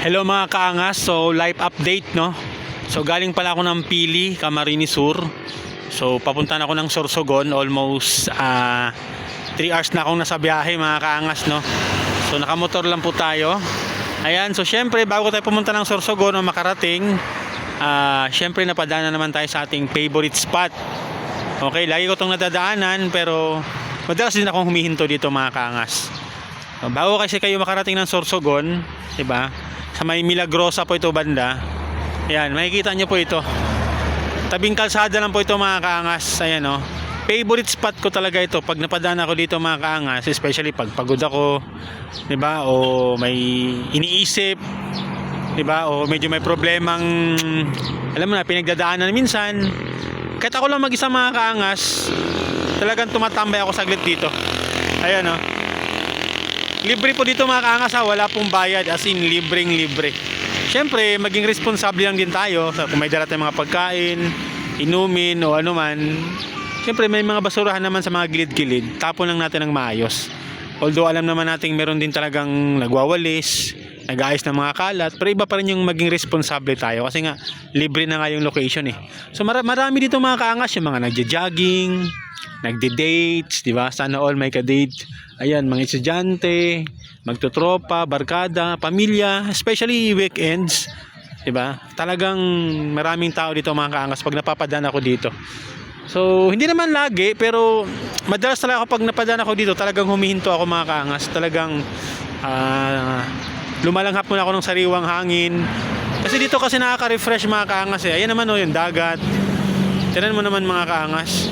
Hello mga kaangas, so live update no. So galing pala ako ng Pili, Camarines Sur. So papunta na ako ng Sorsogon, almost 3 hours na akong nasa biyahe mga kaangas no. So nakamotor lang po tayo. Ayan, so syempre bago tayo pumunta ng Sorsogon o makarating, syempre napadaan na naman tayo sa ating favorite spot. Okay, lagi ko itong nadadaanan pero madalas din akong humihinto dito mga kaangas. Bago kasi kayo makarating ng Sorsogon, 'di ba? Sa may Milagrosa po ito banda. Ayan, makikita nyo po ito. Tabing kalsada lang po ito mga kaangas. Ayan o. Favorite spot ko talaga ito pag napadaan ako dito mga kaangas, especially pag pagod ako, 'di ba? O may iniisip, 'di ba? O medyo may problemang alam mo na pinagdadaanan minsan. Kahit ako lang mag-isa mga kaangas, talagang tumatambay ako saglit dito. Ayan o. Libre po dito mga kaangas ha, wala pong bayad, as in libreng libre. Syempre maging responsable lang din tayo kung may dala tayong mga pagkain, inumin o ano man. Syempre may mga basurahan naman sa mga gilid-gilid, tapon lang natin ng maayos. Although alam naman natin meron din talagang nagwawalis, nag-aayos ng mga kalat, pero iba pa rin yung maging responsable tayo kasi nga libre na nga yung location eh. So marami dito mga kaangas, yung mga nagja-jogging, nagde-dates, di ba? Sana all may ka-date. Ayan, mga estudyante, magtutropa, barkada, pamilya, especially weekends, 'di ba? Talagang maraming tao dito mga kaangas pag napapadaan ako dito. So, hindi naman lagi, pero madalas talaga kapag napadaan ako dito, talagang humihinto ako mga kaangas. Talagang lumalanghap muna ako ng sariwang hangin. Kasi dito kasi nakaka-refresh mga kaangas eh. Ayan naman oh, yung dagat. Tingnan mo naman mga kaangas.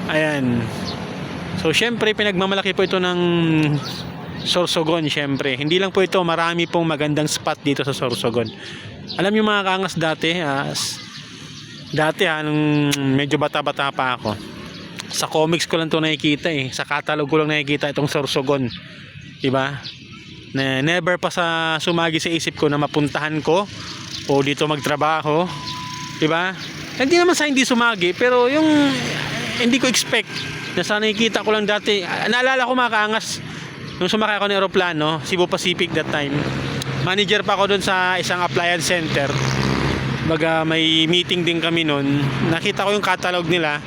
Ayan. So syempre pinagmamalaki po ito ng Sorsogon syempre. Hindi lang po ito, marami pong magandang spot dito sa Sorsogon. Alam niyo mga kaangas dati, nung medyo bata-bata pa ako, sa comics ko lang ito nakikita eh. Sa catalog ko lang nakikita itong Sorsogon. Diba? Na never pa sa sumagi sa isip ko na mapuntahan ko o dito magtrabaho. Diba? Hindi naman sa hindi sumagi, pero yung hindi ko expect na sana nakikita ko lang dati. Naalala ko mga kaangas nung sumakay ako ng aeroplano, Cebu Pacific that time. Manager pa ako doon sa isang appliance center. Baga may meeting din kami noon. Nakita ko yung catalog nila.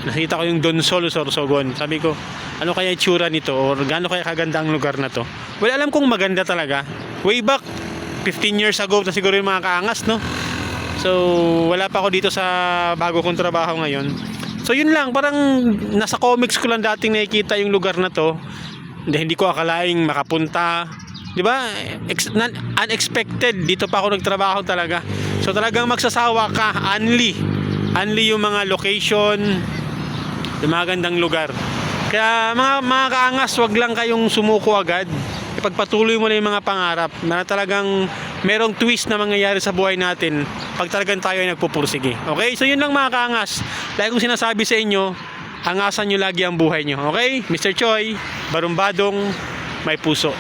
Nakita ko yung Donsol Sorsogon. Sabi ko, ano kaya itsura nito or gaano kaya kaganda ang lugar na to? Well, alam kong maganda talaga. Way back 15 years ago na siguro yung mga kaangas, no? So, wala pa ako dito sa bago kong trabaho ngayon. So yun lang, parang nasa comics ko lang dating nakikita yung lugar na to. Hindi ko akalaing makapunta. 'Di ba? Unexpected. Dito pa ako nagtrabaho talaga. So talagang magsasawa ka, only yung mga location, yung mga gandang lugar. Kaya mga kaangas, wag lang kayong sumuko agad. Ipagpatuloy mo na yung mga pangarap na talagang merong twist na mangyayari sa buhay natin pag talagang tayo ay nagpupursige. Okay? So yun lang mga kaangas. Lagi kong sinasabi sa inyo, angasan nyo lagi ang buhay nyo. Okay? Mr. Choi, barumbadong, may puso.